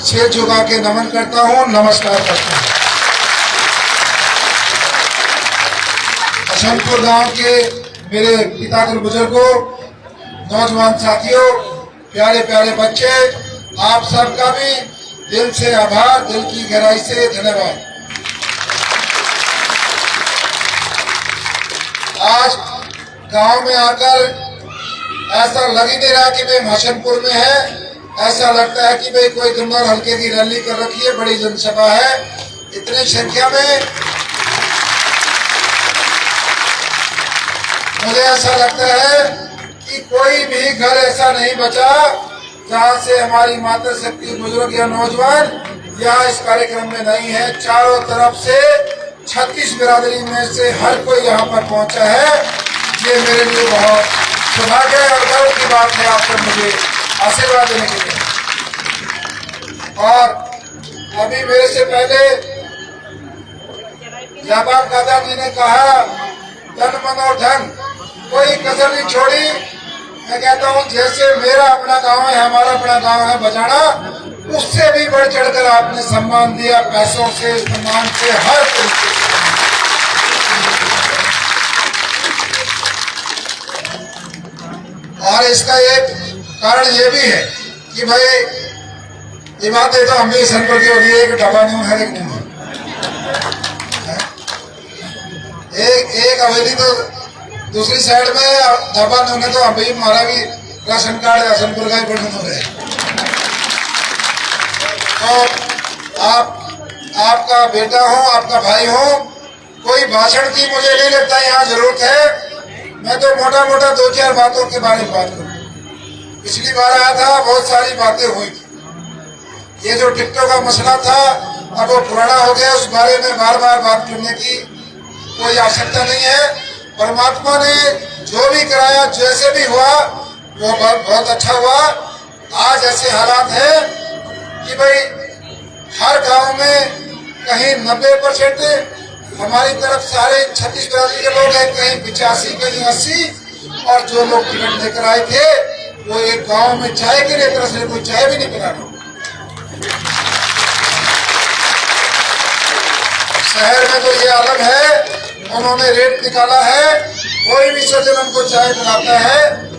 सिर झुका के नमन करता हूँ, नमस्कार करता हूँ। हसनपुर गांव के मेरे पिता के बुजुर्गों, नौजवान साथियों, प्यारे प्यारे बच्चे, आप सबका भी दिल से आभार, दिल की गहराई से धन्यवाद। आज गांव में आकर ऐसा लग ही नहीं रहा कि भाई हसनपुर में है, ऐसा लगता है कि भाई कोई दुमर हल्के की रैली कर रखी है, बड़ी जनसभा है। इतनी संख्या में मुझे ऐसा लगता है कि कोई भी घर ऐसा नहीं बचा जहां से हमारी मातृशक्ति बुजुर्ग या नौजवान यहाँ इस कार्यक्रम में नहीं है। चारों तरफ से 36 बिरादरी में से हर कोई यहाँ पर पहुंचा है। ये मेरे लिए बहुत सौभाग्य और गर्व की बात है, आप सब मुझे आशीर्वाद देने के लिए। और अभी मेरे से पहले जयपाल कात्यायन जी ने कहा, तन मन और धन कोई कसर नहीं छोड़ी। मैं कहता हूँ जैसे मेरा अपना गांव है, हमारा अपना गांव है बजाना, उससे भी बढ़ चढ़कर आपने सम्मान दिया, पैसों से, सम्मान से, हर तरीके से। और इसका एक कारण ये भी है कि भाई ये बातें तो हम भी हसनपुर की होगी, एक ढाबा नहीं है, एक नहीं है, एक हवेली तो दूसरी साइड में ढाबा नहीं है, तो हम भी हमारा भी राशन कार्ड हसनपुर का ही बटन हो रहा है। तो आपका बेटा हो, आपका भाई हो, कोई भाषण की मुझे नहीं लगता यहाँ जरूरत है। मैं तो मोटा मोटा 2-4 बातों के बारे में बात करूँ। पिछली बार आया था, बहुत सारी बातें हुई थी। ये जो टिकटों का मसला था, अब वो पुराना हो गया, उस बारे में बार बार बात करने की कोई आवश्यकता नहीं है। परमात्मा ने जो भी कराया, जैसे भी हुआ, वो बहुत अच्छा हुआ। आज ऐसे हालात है कि भाई हर गांव में कहीं 90% हमारी तरफ सारे 36 बिरादरी के लोग हैं, कहीं 85, कहीं 80, और जो लोग टिकट लेकर आए थे वो एक गांव में चाय के लिए तरह से कोई चाय भी नहीं पिला रहा। शहर में तो ये अलग है, उन्होंने रेट निकाला है, कोई भी सज्जन उनको चाय पिलाता है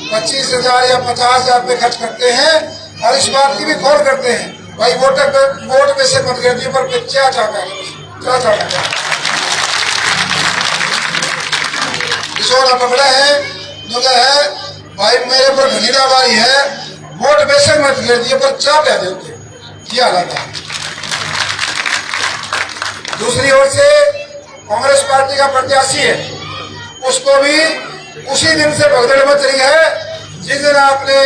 25,000 या 50,000 रुपये खर्च करते हैं, और इस बात की भी खौर करते हैं भाई वोट में से मतगणना पर क्या चाहता है, क्या चाहता है। किशोर पकड़े हैं जो है भाई मेरे पर घनीदा बारी है, वोट में से मतगणना पर क्या प्यादे होते क्या लगा। दूसरी ओर से कांग्रेस पार्टी का प्रत्याशी है, उसको भी उसी दिन से भगदड़ मच रही है जिस दिन आपने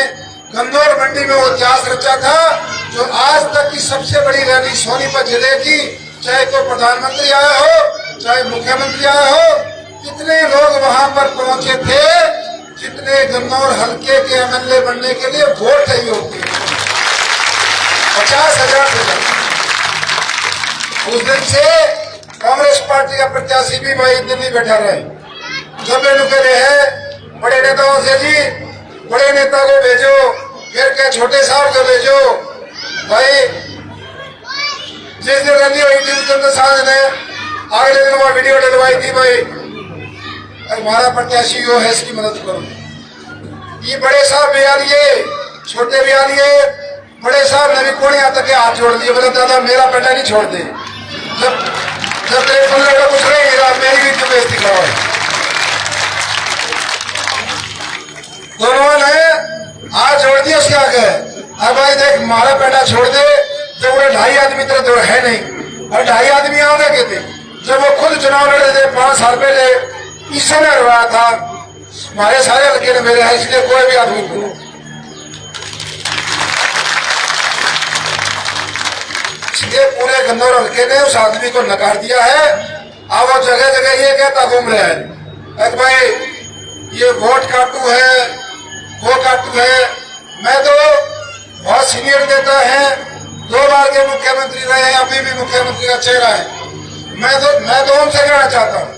गन्नौर मंडी में वो इतिहास रचा था, जो आज तक की सबसे बड़ी रैली सोनीपत जिले की, चाहे कोई प्रधानमंत्री आया हो चाहे मुख्यमंत्री आया हो, कितने लोग वहां पर पहुंचे थे जितने गन्नौर हल्के के एमएलए बनने के लिए वोट चाहिए होते हैं, 50,000 से ज्यादा। उस दिन से कांग्रेस पार्टी का प्रत्याशी भी भाई दिल्ली बैठा रहे, जब नुके है बड़े नेताओं से जी बड़े नेता को भेजो, फिर क्या छोटे साहब को भेजो। भाई जिस दिन रैली हुई थी उस दिन साहब ने अगले दिन वो वीडियो डलवाई थी, भाई हमारा प्रत्याशी वो है, इसकी मदद करो। ये बड़े साहब भी आ लिए, छोटे भी आ लिए, बड़े साहब ने भी कोने यहाँ तक हाथ जोड़ दिए, बोले दादा मेरा बेटा नहीं छोड़ दे, जब तेरे पल्ले का कुछ नहीं गिरा मेरी भी तो बेइज्जती कराओ। दोनों ने हाथ जोड़ दिया उसके आगे, अब भाई देख हमारा बेटा छोड़ दे, जब वो 2.5 आदमी तरह तो है नहीं, और 2.5 आदमी आने के थे, जब वो खुद चुनाव लड़े थे 5 साल पहले, ईसो ने हरवाया था, हमारे सारे हल्के ने मेरे हैं, इसलिए कोई भी आदमी को इसलिए पूरे गन्नौर हल्के ने उस आदमी को नकार दिया है। अब वो जगह जगह ये कहता घूम रहे हैं कि भाई ये वोट काटू है, वो काटू है। मैं तो बहुत सीनियर नेता है, 2 बार के मुख्यमंत्री रहे हैं, अभी भी मुख्यमंत्री का चेहरा है, मैं तो उनसे कहना चाहता हूँ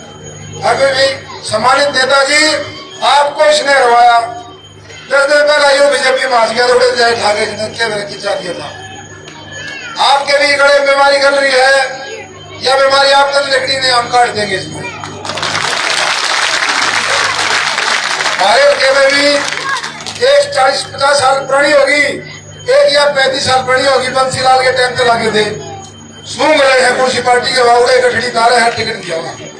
अभी भी सम्मानित नेताजी आपको इसने हरवाया, 10 दिन पहले आयु बीजेपी में आ गया तो जाए ठाके खिंचा दिया था। आपके भी गले में बीमारी चल रही है, यह बीमारी आप तक लकड़ी ने हम काट देंगे इसको। भारत के में भी एक 40-50 साल पुरानी होगी, एक या 35 साल पुरानी होगी, बंसीलाल के टाइम से लागे थे, सूंघ रहे हैं कुर्सी पार्टी के वाउड़े गठड़ी तारे हैं, टिकट दिया हुआ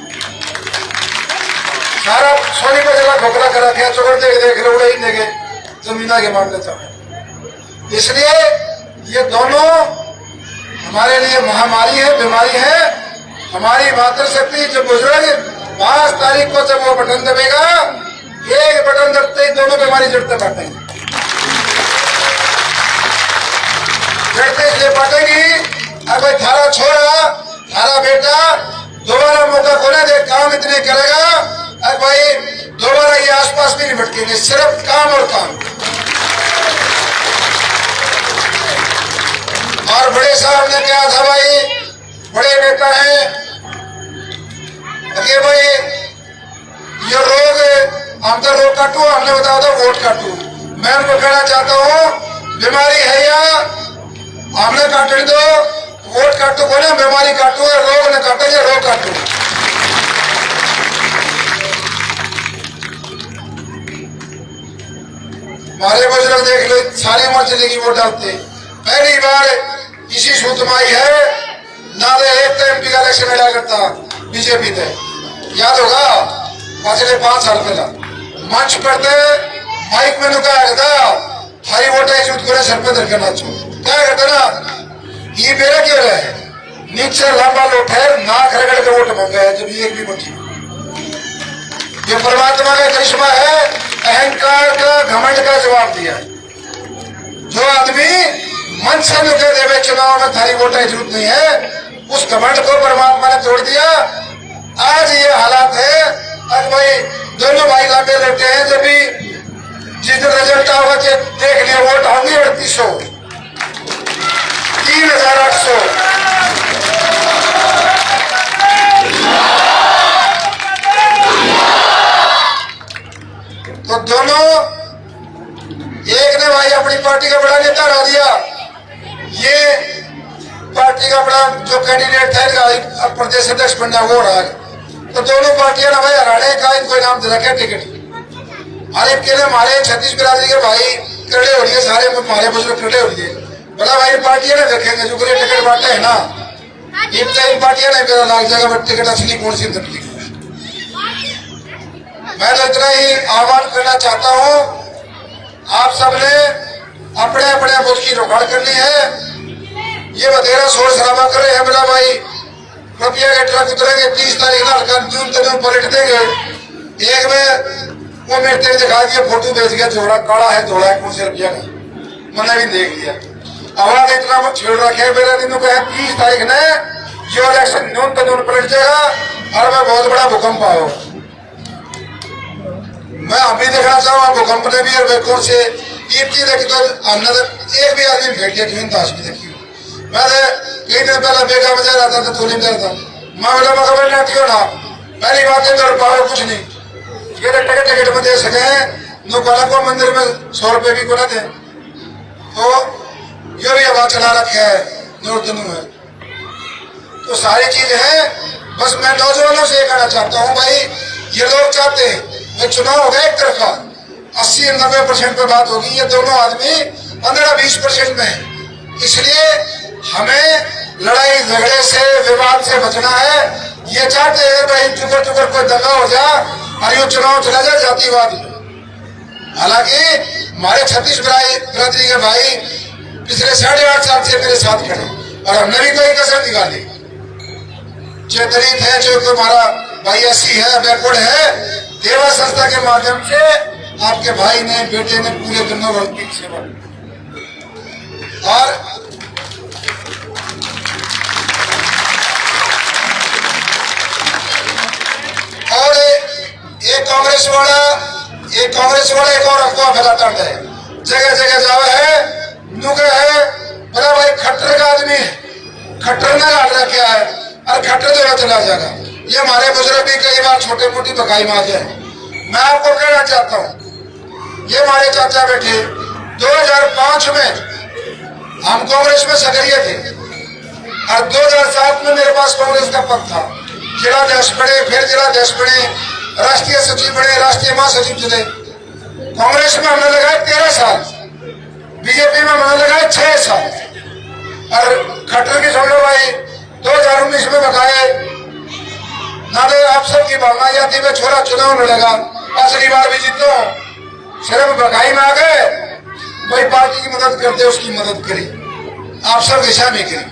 सारा सोनीपत जिला खोखला करा के चोकर देख रहे ही देखे जमीना के मामले था। इसलिए ये दोनों हमारे लिए महामारी है, बीमारी है। हमारी मातृशक्ति जो बुजुर्ग 5 तारीख को जब वो बटन दबेगा, एक बटन दबते ही दोनों बीमारी जड़ते बैठेंगे, जड़ते इसलिए बैठेगी। अब थारा छोरा थारा बेटा दोबारा मौका खोले दे, काम इतने करेगा, अब भाई दोबारा ये आसपास भी नहीं भटकेंगे, सिर्फ काम और काम। और बड़े साहब ने कहा था भाई, बड़े नेता हैं, अरे भाई ये रोग हम तो रोग काटू, हमने बताया था वोट काटू। मैं उनको कहना चाहता हूँ बीमारी है या हमने काटने दो, वोट काटू को ना बीमारी काटू, रोग ने काटेंगे रोग काटू। हमारे बुजुर्ग देख लो सारी उम्र चलेगी वोट डालते, पहली बार इसी सूतमाई है ना, एक तो एमपी का इलेक्शन लड़ा करता बीजेपी ने, याद होगा पिछले 5 साल पहला मंच करते माइक में नुका करता हरी वोट को सर पे धरकर नाचो, क्या करते ना ये मेरा क्यों रहे नीचे लंबा लोट है, नाक रगड़ के वोट मांगा है, जब एक भी बची। ये परमात्मा का करिश्मा है, अहंकार का घमंड का जवाब दिया है। जो आदमी मन से नुके देवे चुनाव में थारी वोट की जरूरत नहीं है, उस घमंड को परमात्मा ने तोड़ दिया। आज ये हालात है, आज भाई दोनों भाई लांबे लड़के हैं, जब भी जिस दिन रिजल्ट आओगे देख लिया, वोट होंगे 3800, 3800। तो दोनों, एक ने भाई अपनी पार्टी का बड़ा नेता हरा दिया, ये पार्टी का बड़ा जो कैंडिडेट था इनका प्रदेश अध्यक्ष बनना वो रहा। तो दोनों पार्टियां ना भाई हराने का इनको इनाम दे रखा है टिकट। और इनके लिए हमारे छत्तीस बिरादरी के भाई करड़े हो रही है, सारे हमारे बुजुर्ग करड़े हो रही है। बड़ा भाई पार्टियां ने देखेंगे जो टिकट बांटे है ना, इन पार्टियां ने मेरा लाग जाएगा टिकट असली कौन सी नकली। मैं तो इतना ही आह्वान करना चाहता हूं, आप सबने अपने अपने बुद्ध की रोकड़ करनी है। ये बतेरा शोर शराबा कर रहे हैं मेरा भाई, रुपया के ट्रक उतरेंगे 30 तारीख ना हल्का जून तक पलट देंगे। एक में वो मेरे तेरे दिखा दिया फोटो भेज गया, जोड़ा काला है जोड़ा है कौन से रुपया का, मैंने भी देख लिया। आवाज इतना मत छेड़ रखे मेरे दिनों को है 30 तारीख ने जो इलेक्शन न्यून तक पलट जाएगा और मैं बहुत बड़ा भूकंप आओ। मैं अभी देखना चाहूँ भूकंप ने भी और कौन से कीर्ति देखी तो हमने एक भी आदमी भेट दिया क्यों ताश भी देखी। मैं कई दिन पहले बेगा बजा रहा था तो थोड़ी देर था मैं बोला मैं खबर नहीं क्यों ना, पहली बात है मेरे पावर कुछ नहीं, ये तो टिकट टिकट में दे सके हैं नो बाला को मंदिर में 100 रुपए भी को ना दे, तो ये भी आवाज चला रखे है नोटनु है। तो सारी चीज है। बस मैं नौजवानों से कहना चाहता हूँ भाई, ये लोग चाहते हैं चुनाव हो गया एक तरफा 80-90% पे बात होगी, ये दोनों आदमी 15-20% में है। इसलिए हमें लड़ाई झगड़े से विवाद से बचना है। ये चाहते हैं भाई चुकर चुकर कोई दंगा हो जा और ये चुनाव चला जाए जातिवाद में। हालांकि हमारे छत्तीस बिरादरी के भाई पिछले 8.5 साल से मेरे साथ खड़े और हमने भी कोई कसर निकाली। चेतरित है जो तुम्हारा भाई एससी है बैकवर्ड है, देवा संस्था के माध्यम से आपके भाई ने बेटे ने पूरे दोनों वर्ग की सेवा और एक कांग्रेस वाला एक और अफवाह फैलाता है, जगह जगह जावा है नुका है बड़ा भाई खट्टर का आदमी है, खट्टर ने गाड़ रखा है और खट्टर देवा चला जाएगा। ये हमारे बुजुर्ग भी कई बार छोटे मोटी बकाई मार जाए। मैं आपको कहना चाहता हूँ, ये हमारे चाचा बैठे 2005 में हम कांग्रेस में सक्रिय थे और 2007 में मेरे पास कांग्रेस का पद था। जिला अध्यक्ष बने, फिर जिला अध्यक्ष बने, राष्ट्रीय सचिव बने, राष्ट्रीय महासचिव चले। कांग्रेस में हमने लगाए 13 साल, बीजेपी में हमने लगाए 6 साल और खट्टर की छोड़ो भाई 2019 में बकाए ना तो आप सबकी भावना यह थी मैं छोरा चुनाव लड़ेगा, असली बार भी जीतो, सिर्फ बकाई में आ गए भाई पार्टी की मदद करते उसकी मदद करी, आप सब दिशा में करी।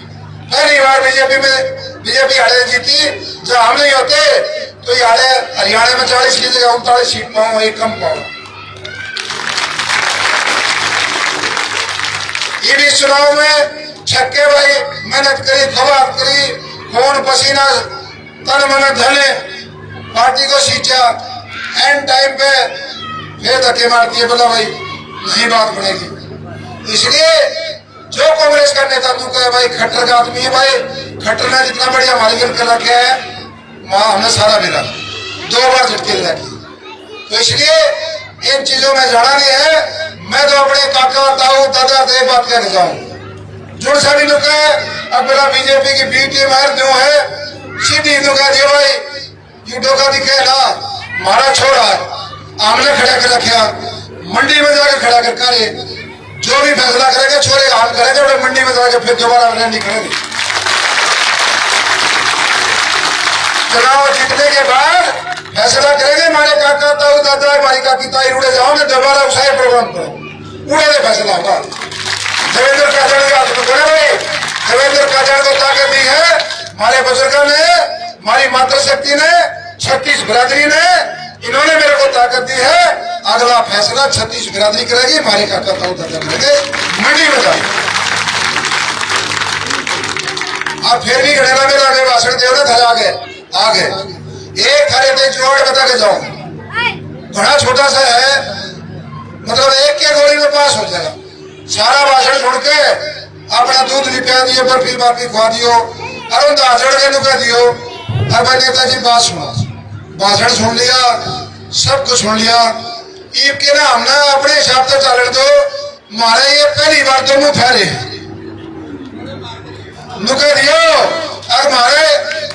पहली बार बीजेपी हारे जीती, जब हम नहीं होते तो ये हारे हरियाणा में 40 की जगह 39 सीट पाओ, एक कम पाओ। ये चुनाव में छक्के भाई मेहनत करी, खबर करी, खून पसीना तन मन धन पार्टी को सींचा, एंड टाइम पे फिर धक्के मार दिए, बोला भाई नहीं बात बनेगी। इसलिए जो कांग्रेस का नेता तू कहे भाई खट्टर का आदमी है, भाई खट्टर ने जितना बढ़िया हमारे गिर कर रखे है वहां हमने सारा मिला 2 बार झटके लगी। तो इसलिए इन चीजों में जाना नहीं है। मैं तो अपने काका ताऊ दादा से बात करके जाऊं जो सभी लोग अब मेरा बीजेपी की बी टीम है सीधी का जो भाई यूडो का दिखे ना मारा छोड़ा है, आमने खड़ा कर रखा, मंडी में जाकर खड़ा कर करे, जो भी फैसला करेंगे छोरे हाल करेंगे और मंडी में जाकर फिर दोबारा नहीं करेंगे। चुनाव जीतने के बाद फैसला करेंगे, हमारे काका ताऊ दादा हमारी काकी ताई उड़े जाओगे दोबारा उसाए प्रोग्राम करो, उड़े फैसला होगा। देवेंद्र काजल के हाथ में बोले भाई, देवेंद्र काजल को ताकत दी है हमारे बुजुर्गों ने, हमारी मातृशक्ति ने, छत्तीस बिरादरी ने, इन्होंने मेरे को ताकत दी है। अगला फैसला छत्तीस बिरादरी करेगी, हमारे काका ताऊ दादा करेंगे, मंडी में जाएंगे। आप फिर भी गणेला में आगे भाषण दे आगे एक खड़े थे जोड़ बता के जाओ, बड़ा छोटा सा है मतलब एक के गोली में पास हो जाएगा। सारा भाषण सुन के अपना दूध भी पिया दियो, बर्फी बाफी खुआ दियो, अरुण दाजड़ के नुका दियो। अब नेताजी बात सुना, भाषण सुन लिया, सब कुछ सुन लिया। ईब के ना हमने अपने हिसाब से चलन दो, मारे ये पहली बार तो मुंह फैले नुके दियो। और मारे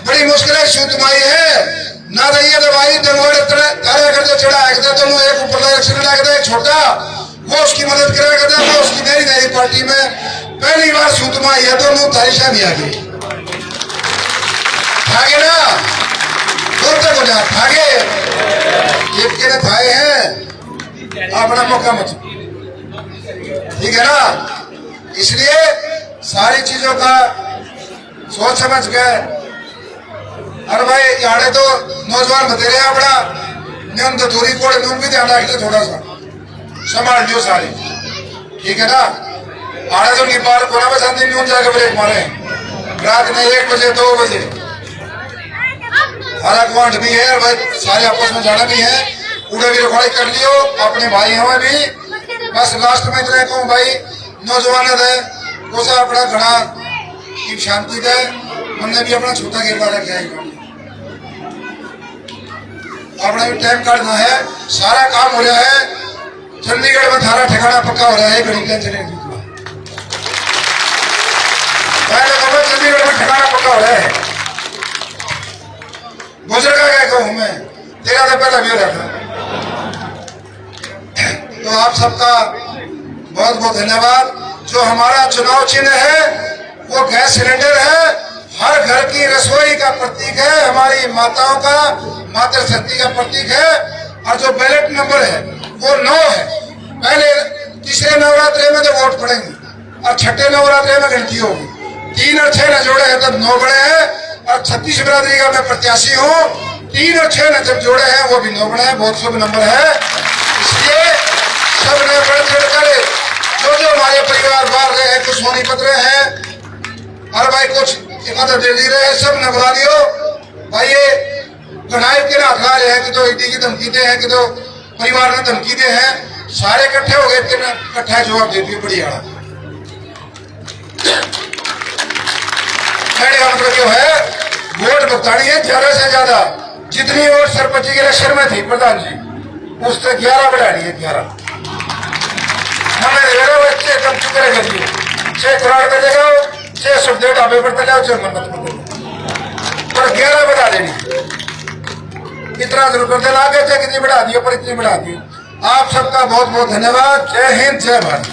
बड़ी मुश्किल सूतमाई है ना, तो ये दवाई दंगोड़ कार्य करते चढ़ा तो मुंह एक ऊपर एक्सीडेंट आया एक छोटा, वो उसकी मदद करा करता, वो उसकी नई नई पार्टी में पहली बार सूतमाई है तो मुंह तारीशा भी आ गई। ठागे ना बोलते को जा ठागे ये के थाए हैं अपना मौका मत, ठीक है ना। इसलिए सारी चीजों का सोच समझ गए। अरे भाई यारे तो नौजवान बतेरे अपना न्यून तो दूरी कोड़े न्यून भी ध्यान रख ले, थोड़ा सा संभाल लियो सारी, ठीक है ना। आड़े तो उनकी बार को ना बस न्यून जाके ब्रेक मारे रात में 1 बजे 2 बजे। हरा क्वांट भी है और भाई सारे आपस में जाना भी है, उड़े भी रिकॉर्ड कर लियो अपने भाई हमें भी। बस लास्ट में इतना कहूँ भाई नौजवान है कोसा अपना घड़ा की शांति दे, हमने भी अपना छोटा किरदार रखा है, अपना भी टाइम काटना है। सारा काम हो रहा है, चंडीगढ़ में थारा ठिकाना पक्का हो रहा है, घड़ी टेंशन नहीं। चंडीगढ़ में ठिकाना पक्का हो रहा है, गुजर का क्या कहूँ मैं, तेरा तो पहला भी हो रहा था। तो आप सबका बहुत बहुत धन्यवाद। जो हमारा चुनाव चिन्ह है वो गैस सिलेंडर है, हर घर की रसोई का प्रतीक है, हमारी माताओं का मातृ शक्ति का प्रतीक है। और जो बैलेट नंबर है वो 9 है। पहले तीसरे नवरात्रे में तो वोट पड़ेंगे और छठे नवरात्रे में गिनती होगी, 3 और 6 न जोड़े हैं तब 9 बड़े हैं। और 36 बिरादरी का मैं प्रत्याशी हूँ, 3 और 6 न जब जोड़े हैं वो भी 9 बड़े हैं, बहुत शुभ नंबर है। इसलिए सब ने बढ़ चढ़ कर जो हमारे परिवार बाहर रहे हैं, कुछ सोनीपत रहे हैं और भाई कुछ मदद दे रहे हैं, सब ने बुला दियो भाई। ये गनाइब के हाथ ला रहे हैं कि तो ईडी की धमकी दे हैं कि तो परिवार ने धमकी दे हैं, सारे इकट्ठे हो गए, इकट्ठा जवाब दे दिए बढ़िया। मतलब जो है वोट भुगतानी है ज्यादा से ज्यादा, जितनी वोट सरपंच के इलेक्शन में थी प्रधान जी उससे 11 बढ़ानी है, 11 हमें 6 करोड़ पे ले जाओ, 6 सुखदेव ढाबे पर जाओ, 6 मन्नत पर 11 बढ़ा देनी। इतना जरूर ला के चाहे कितनी बढ़ा दियो पर इतनी बढ़ा दियो। आप सबका बहुत बहुत धन्यवाद। जय हिंद, जय भारत।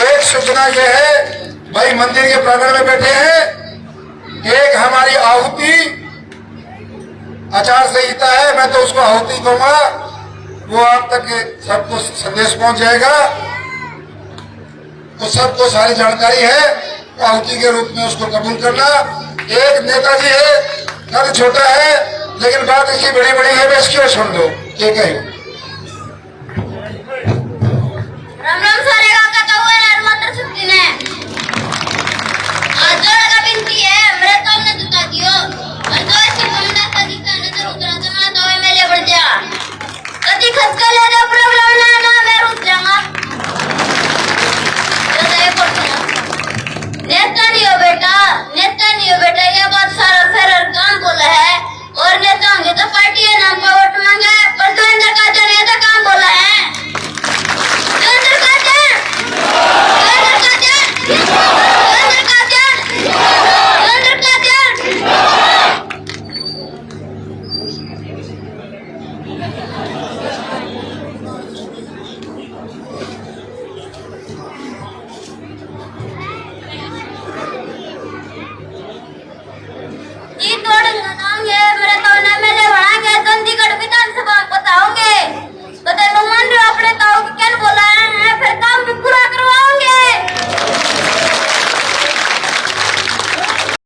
एक सूचना यह है भाई, मंदिर के प्रांगण में बैठे हैं, एक हमारी आहुति आचार संहिता है, मैं तो उसको आहुति कहूंगा, वो आप तक सबको संदेश पहुंच जाएगा, तो सबको सारी जानकारी है, आहुति के रूप में उसको कबूल करना। एक नेताजी है, कद छोटा है लेकिन बात इसकी बड़ी बड़ी है, मैं इसकी ओर सुन दो ठीक है। राम राम सारे का कहता हुआ मात्र शक्ति ने आज जोड़ा का विनती है